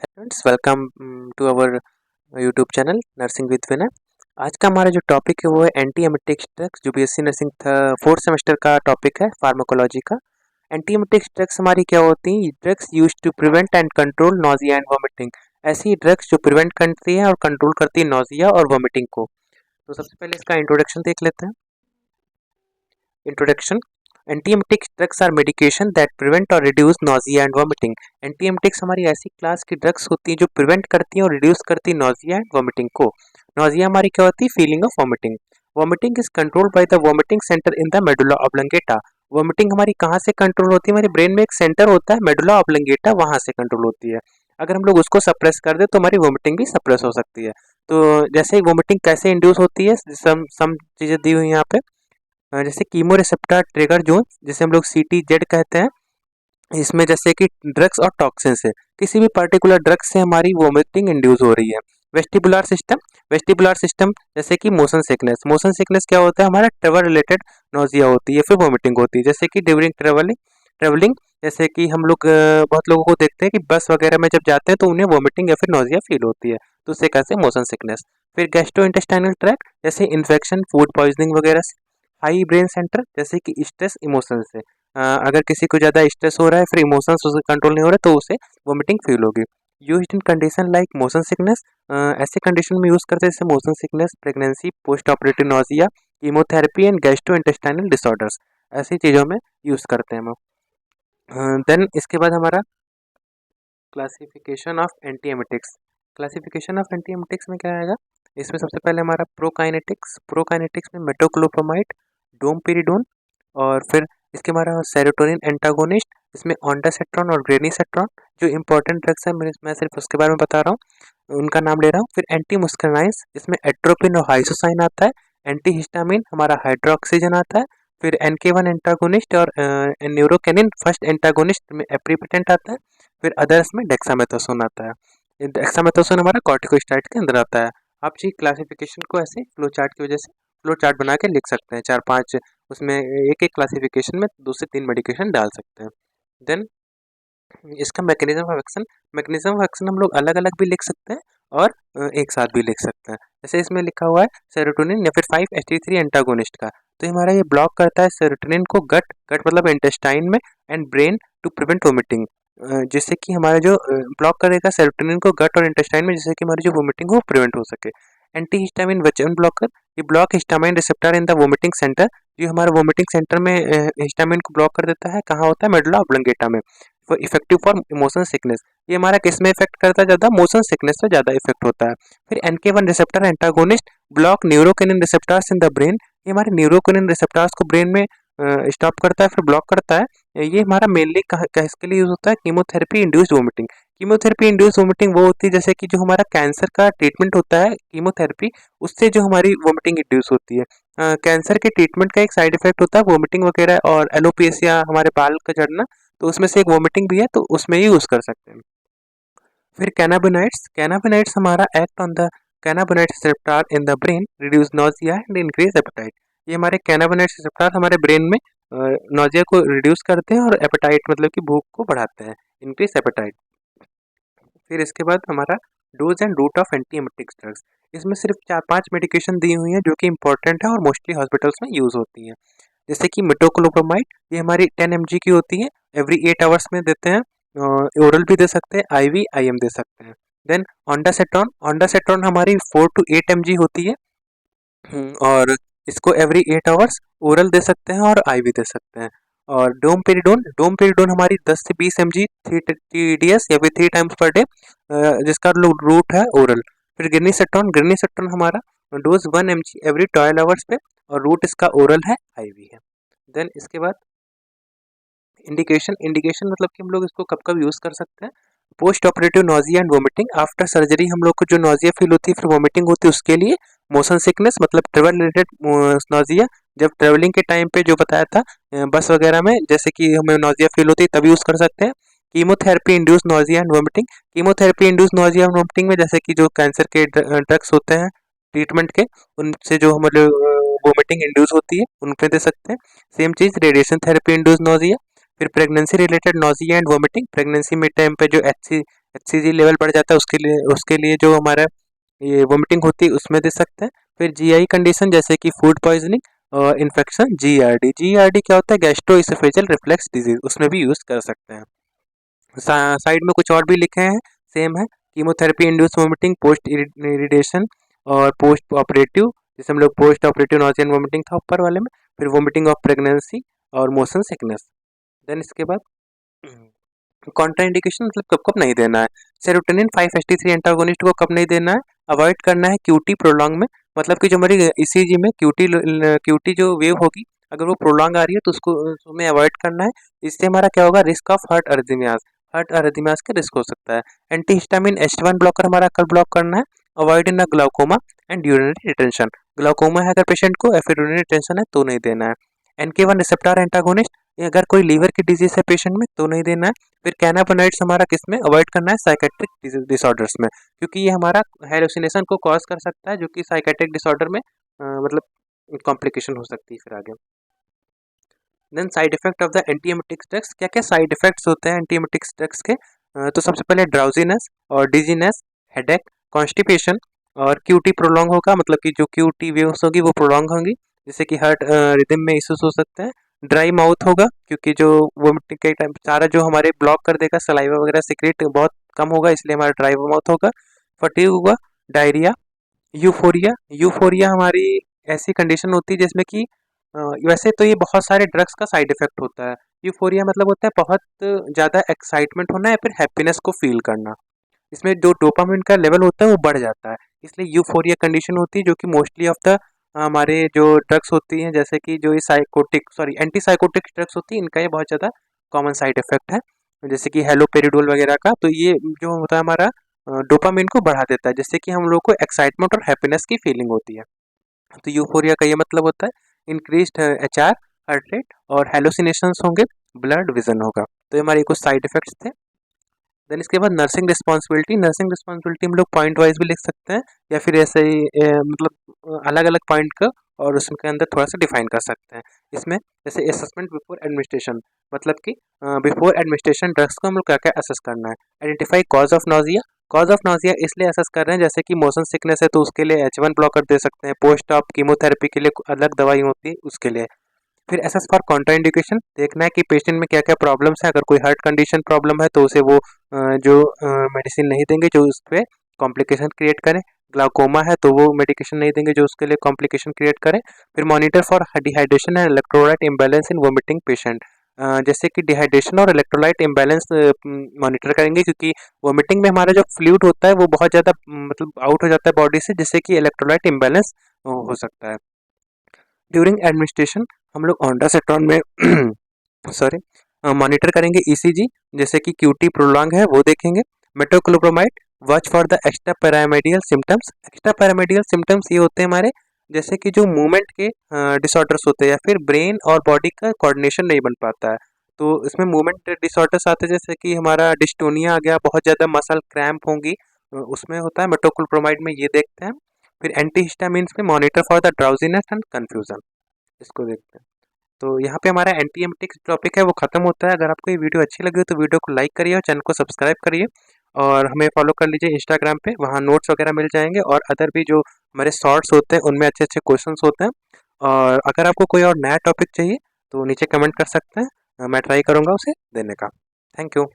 Friends welcome to our YouTube channel nursing with Vinay. आज का हमारा जो टॉपिक है वो है एंटी एमेटिक ड्रग्स, जो बीएससी नर्सिंग फोर्थ सेमेस्टर का टॉपिक है फार्माकोलॉजी का। एंटी एमेटिक ड्रग्स हमारी क्या होती हैं? Drugs use to prevent and control nausea and vomiting. ऐसी ड्रग्स जो प्रिवेंट करती है और कंट्रोल करती है नोजिया और वॉमिटिंग को। तो सबसे पहले इसका इंट्रोडक्शन देख लेते हैं। Introduction. Antiemetic drugs are medication that prevent और reduce nausea and vomiting. Antiemetics हमारी ऐसी क्लास की ड्रग्स होती हैं जो प्रिवेंट करती हैं और रिड्यूस करती है नोजिया एंड वॉमिटिंग को। नोजिया हमारी क्या होती है? Feeling of vomiting. Vomiting is control by the vomiting centre in the medulla oblongata. Vomiting हमारी कहाँ से कंट्रोल होती है? हमारे ब्रेन में एक सेंटर होता है मेडुला ऑब्लंगेटा, वहां से कंट्रोल होती है। अगर हम लोग उसको सप्रेस कर दे तो हमारी वॉमिटिंग भी सप्रेस हो सकती है। तो जैसे वॉमिटिंग कैसे इंड्यूस होती है, सम चीजें दी हुई हैं यहाँ पे। जैसे कीमो रिसेप्टर ट्रिगर जोन, जिसे हम लोग CTZ कहते हैं। इसमें जैसे कि ड्रग्स और टॉक्सिन से, किसी भी पर्टिकुलर ड्रग से हमारी वोमिटिंग इंड्यूस हो रही है। Vestibular system. वेस्टिबुलर सिस्टम जैसे कि मोशन सिकनेस। मोशन सिकनेस क्या होता है? हमारा ट्रेवल रिलेटेड नोजिया होती है, फिर वोमिटिंग होती है। जैसे कि ड्यूरिंग ट्रेवलिंग ट्रेवलिंग जैसे कि हम लोग बहुत लोगों को देखते हैं कि बस वगैरह में जब जाते हैं तो उन्हें वोमिटिंग या फिर नोजिया फील होती है, तो उसे कहते हैं मोशन सिकनेस। फिर गैस्ट्रो इंटेस्टाइनल ट्रैक्ट, जैसे इन्फेक्शन, फूड पॉइजनिंग वगैरह से। हाई ब्रेन सेंटर, जैसे कि स्ट्रेस इमोशन से। अगर किसी को ज़्यादा स्ट्रेस हो रहा है, फिर इमोशंस उसके कंट्रोल नहीं हो रहे, तो उसे वोमिटिंग फील होगी। Used in condition like motion sickness. ऐसे कंडीशन में यूज़ करते हैं जैसे motion sickness, pregnancy, post operative nausea, chemotherapy and gastro intestinal disorders. ऐसी चीज़ों में यूज़ करते हैं हम। देन इसके बाद हमारा क्लासिफिकेशन ऑफ एंटीएमेटिक्स। क्लासिफिकेशन ऑफ एंटीएमेटिक्स में क्या आएगा? इसमें सबसे पहले हमारा प्रोकाइनेटिक्स। प्रोकाइनेटिक्स में मेटोक्लोप्रामाइड, डोमपेरिडोन, और फिर इसके हमारा सेरोटोनिन एंटागोनिस्ट, इसमें ऑन्डासेट्रॉन और ग्रेनीसेट्रॉन। जो इंपॉर्टेंट ड्रग्स है मैं सिर्फ उसके बारे में बता रहा हूँ, उनका नाम ले रहा हूँ। फिर एंटी मुस्करनाइज, इसमें एट्रोपिन और हाइसोसाइन आता है। एंटी हिस्टामिन हमारा हाइड्रोक्सीजन आता है। फिर NK1 एंटागोनिस्ट और न्यूरोकेनिन फर्स्ट एंटागोनिस्ट में एप्रीपिटेंट आता है। फिर अदर्स में डेक्सामेथासोन आता है। डेक्सामेथासोन हमारा कॉर्टिकोस्टेरॉइड के अंदर आता है। आप जी क्लासिफिकेशन को ऐसे फ्लो चार्ट की वजह से फ्लो चार्ट बना के लिख सकते हैं, 4-5 उसमें एक एक क्लासिफिकेशन में 2 से 3 मेडिकेशन डाल सकते हैं। देन इसका मैकेनिज्म ऑफ एक्शन हम लोग अलग अलग भी लिख सकते हैं और एक साथ भी लिख सकते हैं। जैसे इसमें लिखा हुआ है सेरोटोनिन या फिर 5-HT3 एंटागोनिस्ट का, तो हमारा ये ब्लॉक करता है सेरोटोनिन को गट गट मतलब इंटेस्टाइन में, and brain to prevent vomiting. जिससे कि हमारा जो ब्लॉक करेगा सेरोटोनिन को गट और इंटेस्टाइन में, जिससे कि हमारी जो वोमिटिंग हो प्रिवेंट हो सके। एंटी हिस्टामिन वचन ब्लॉकर, ये block histamine receptor in the vomiting centre. जो हमारा वोमिटिंग सेंटर में हिस्टामिन को ब्लॉक कर देता है, कहाँ होता है? मेडुला ऑब्लंगेटा में। इफेक्टिव फॉर मोशन सिकनेस, ये हमारा किस में इफेक्ट करता है? ज़्यादा मोशन सिकनेस में ज़्यादा इफेक्ट होता है। फिर NK1 receptor antagonist, block neurokinin receptors in the brain. ये हमारे न्यूरोकिनिन रिसेप्टर्स को ब्रेन में स्टॉप करता है, फिर ब्लॉक करता है। ये हमारा मेनली किसके लिए यूज होता है? Chemotherapy induced vomiting. Chemotherapy induced vomiting वो होती है जैसे कि जो हमारा कैंसर का ट्रीटमेंट होता है कीमोथेरेपी, उससे जो हमारी वोमिटिंग इंड्यूस होती है। कैंसर के ट्रीटमेंट का एक साइड इफेक्ट होता है वोमिटिंग वगैरह, और एलोपेशिया हमारे बाल का झड़ना, तो उसमें से एक वोमिटिंग भी है, तो उसमें ही यूज कर सकते हैं। फिर कैनाबिनॉइड्स। कैनाबिनॉइड्स हमारा act on the cannabinoid receptor in the brain, reduce nausea and increase appetite. ये हमारे कैनाबिनॉइड रिसेप्टर हमारे ब्रेन में नोजिया को रिड्यूस करते हैं और एपेटाइट मतलब कि भूख को बढ़ाते हैं, इंक्रीज एपेटाइट। फिर इसके बाद हमारा dose and route of antiemetic drugs. इसमें सिर्फ 4-5 मेडिकेशन दी हुई हैं जो कि इंपॉर्टेंट है और मोस्टली हॉस्पिटल्स में यूज होती हैं। जैसे कि मेटोक्लोप्रामाइड, ये हमारी 10 mg की होती है, एवरी 8 आवर्स में देते हैं। ओरल भी दे सकते हैं, IV IM दे सकते हैं। देन ऑन्डासेट्रॉन, ऑन्डासेट्रॉन हमारी 4 to 8 mg होती है। और इसको एवरी 8 आवर्स ओरल दे सकते हैं और IV दे सकते हैं। और डोमपेरिडोन हमारी 10 से 20 mg 3 TDS या फिर 3 टाइम्स पर डे, जिसका रूट है ओरल। फिर गिरनीसेट्रॉन हमारा डोज 1 mg एवरी 12 आवर्स पे, और रूट इसका ओरल है, IV है। देन इसके बाद इंडिकेशन मतलब कि हम लोग इसको कब कब यूज़ कर सकते हैं। Post operative nausea and vomiting, after surgery हम लोग को जो नोजिया फील होती है फिर वोमिटिंग होती है, उसके लिए। मोशन सिकनेस मतलब ट्रेवल रिलेटेड नोजिया, जब ट्रेवलिंग के टाइम पे जो बताया था बस वगैरह में, जैसे कि हमें नोजिया फील होती है तब यूज़ कर सकते हैं। Chemotherapy induce nausea and vomiting, chemotherapy induce nausea and vomiting में जैसे कि जो कैंसर के ड्रग्स होते हैं ट्रीटमेंट के, उनसे जो हमारे वोमिटिंग इंड्यूस होती है उनपे दे सकते हैं। सेम चीज़ रेडिएशन थेरेपी इंड्यूस नोजिया। फिर pregnancy related nausea and vomiting, pregnancy में टाइम पे जो HCG लेवल बढ़ जाता है उसके लिए जो हमारा ये वोमिटिंग होती है उसमें दे सकते हैं। फिर GI कंडीशन जैसे कि फूड पॉइजनिंग और इन्फेक्शन GERD क्या होता है, गैस्ट्रो इसोफेजियल रिफ्लेक्स डिजीज, उसमें भी यूज़ कर सकते हैं। साइड में कुछ और भी लिखे हैं, सेम है। Chemotherapy induce vomiting post irritation और पोस्ट ऑपरेटिव, जैसे हम लोग post operative nausea and vomiting था ऊपर वाले में। फिर वोमिटिंग ऑफ प्रेगनेंसी और मोशन सिकनेस। देन इसके बाद कॉन्ट्राइंडिकेशन मतलब कब कब नहीं देना है। सेरोटोनिन 5-HT3 एंटागोनिस्ट को कब नहीं देना है, अवॉइड करना है क्यूटी प्रोलॉन्ग में, मतलब कि जो हमारी ईसीजी में क्यूटी जो वेव होगी अगर वो प्रोलॉन्ग आ रही है तो उसको हमें अवॉइड करना है। इससे हमारा क्या होगा, रिस्क ऑफ हार्ट अरिथमियाज का रिस्क हो सकता है। एंटीहिस्टामिन H1 ब्लॉकर हमारा कल ब्लॉक करना है, avoid in glaucoma and urinary retention. Glaucoma है अगर पेशेंट को या फिर यूरिनरी रिटेंशन है तो नहीं देना है। NK1 रिसेप्टर एंटागोनिस्ट, अगर कोई लीवर की डिजीज है पेशेंट में तो नहीं देना है। फिर कैनाबोनाइड्स हमारा किस में अवॉइड करना है, साइकेट्रिक डिसऑर्डर्स में, क्योंकि ये हमारा हेलुसिनेशन को कॉज कर सकता है, जो कि साइकेट्रिक डिसऑर्डर में मतलब कॉम्प्लिकेशन हो सकती है फिर आगे। Then side effect of the antiemetics drugs, क्या क्या साइड इफेक्ट्स होते हैं एंटीएमेटिक्स ड्रग्स के। तो सबसे पहले ड्राउजीनेस और डिजीनेस, हेडेक, कॉन्स्टिपेशन और क्यूटी प्रोलॉन्ग होगा, मतलब कि जो क्यूटी वेव्स होगी वो प्रोलॉन्ग होंगी, जिससे कि हार्ट रिदम में इश्यूज हो सकते हैं। ड्राई माउथ होगा, क्योंकि जो वोमिटिंग के टाइम सारा जो हमारे ब्लॉक कर देगा, सलाइवा वगैरह सीक्रेट बहुत कम होगा, इसलिए हमारा ड्राई माउथ होगा। फटीग होगा, डायरिया, यूफोरिया। यूफोरिया हमारी ऐसी कंडीशन होती है जिसमें कि वैसे तो ये बहुत सारे ड्रग्स का साइड इफेक्ट होता है। यूफोरिया मतलब होता है बहुत ज़्यादा एक्साइटमेंट होना या फिर हैप्पीनेस को फील करना, इसमें जो डोपामिन का लेवल होता है वो बढ़ जाता है, इसलिए यूफोरिया कंडीशन होती है, जो कि मोस्टली ऑफ द हमारे जो ड्रग्स होती हैं, जैसे कि जो ये एंटी साइकोटिक ड्रग्स होती है, इनका ये बहुत ज़्यादा कॉमन साइड इफेक्ट है, जैसे कि हेलोपेरिडोल वगैरह का। तो ये जो होता है हमारा डोपामिन को बढ़ा देता है, जिससे कि हम लोग को एक्साइटमेंट और हैप्पीनेस की फीलिंग होती है। तो यूफोरिया का ये मतलब होता है इंक्रीज्ड HR, हार्ट रेट और हेलोसिनेशंस होंगे, ब्लड विजन होगा। तो ये हमारे कुछ साइड इफेक्ट्स थे। देन इसके बाद नर्सिंग रिस्पॉन्सिबिलिटी हम लोग पॉइंट वाइज भी लिख सकते हैं, या फिर ऐसे ही मतलब अलग अलग पॉइंट का और उसके अंदर थोड़ा सा डिफाइन कर सकते हैं। इसमें जैसे असेसमेंट बिफोर एडमिनिस्ट्रेशन, मतलब कि बिफोर एडमिनिस्ट्रेशन ड्रग्स को हम लोग क्या क्या असेस करना है। आइडेंटिफाई कॉज ऑफ नाजिया इसलिए असेस कर रहे हैं, जैसे कि मोशन सिकनेस है तो उसके लिए H1 ब्लॉकर दे सकते हैं, पोस्ट ऑप कीमोथेरेपी के लिए अलग दवाई होती है उसके लिए। फिर एसेस फॉर कॉन्ट्राइंडिकेशन, देखना है कि पेशेंट में क्या क्या प्रॉब्लम्स है, अगर कोई हार्ट कंडीशन प्रॉब्लम है तो उसे वो जो मेडिसिन नहीं देंगे जो उस पर कॉम्प्लिकेशन क्रिएट करें। ग्लाउकोमा है तो वो मेडिकेशन नहीं देंगे जो उसके लिए कॉम्प्लिकेशन क्रिएट करे। फिर monitor for dehydration and electrolyte imbalance in vomiting patient, जैसे कि डिहाइड्रेशन और इलेक्ट्रोलाइट इम्बैलेंस मॉनिटर करेंगे, क्योंकि वोमिटिंग में हमारा जो फ्लूइड होता है वो बहुत ज़्यादा मतलब आउट हो जाता है बॉडी से, जिससे कि इलेक्ट्रोलाइट इम्बैलेंस हो सकता है। ड्यूरिंग एडमिनिस्ट्रेशन हम लोग ऑन्डासेट्रॉन में सॉरी मॉनिटर करेंगे ECG, जैसे कि क्यूटी प्रोलॉन्ग है वो देखेंगे। Metoclopramide, watch for the extra pyramidal symptoms. Extra pyramidal symptoms ये होते हैं हमारे, जैसे कि जो मूवमेंट के डिसऑर्डर्स होते हैं या फिर ब्रेन और बॉडी का कोऑर्डिनेशन नहीं बन पाता है, तो इसमें मूवमेंट डिसऑर्डर्स आते हैं, जैसे कि हमारा डिस्टोनिया आ गया, बहुत ज़्यादा मसल क्रैम्प होंगी, उसमें होता है मेटोक्लोप्रोमाइड में, ये देखते हैं। फिर एंटीहिस्टामिन्स में monitor for the drowsiness and confusion, इसको देखते हैं। तो यहाँ पे हमारा एंटीएमेटिक्स टॉपिक है वो खत्म होता है। अगर आपको ये वीडियो अच्छी लगी हो तो वीडियो को लाइक करिए और चैनल को सब्सक्राइब करिए, और हमें फॉलो कर लीजिए इंस्टाग्राम पे, वहाँ नोट्स वगैरह मिल जाएंगे, और अदर भी जो हमारे शॉर्ट्स होते हैं उनमें अच्छे अच्छे क्वेश्चंस होते हैं। और अगर आपको कोई और नया टॉपिक चाहिए तो नीचे कमेंट कर सकते हैं, मैं ट्राई करूँगा उसे देने का। Thank you.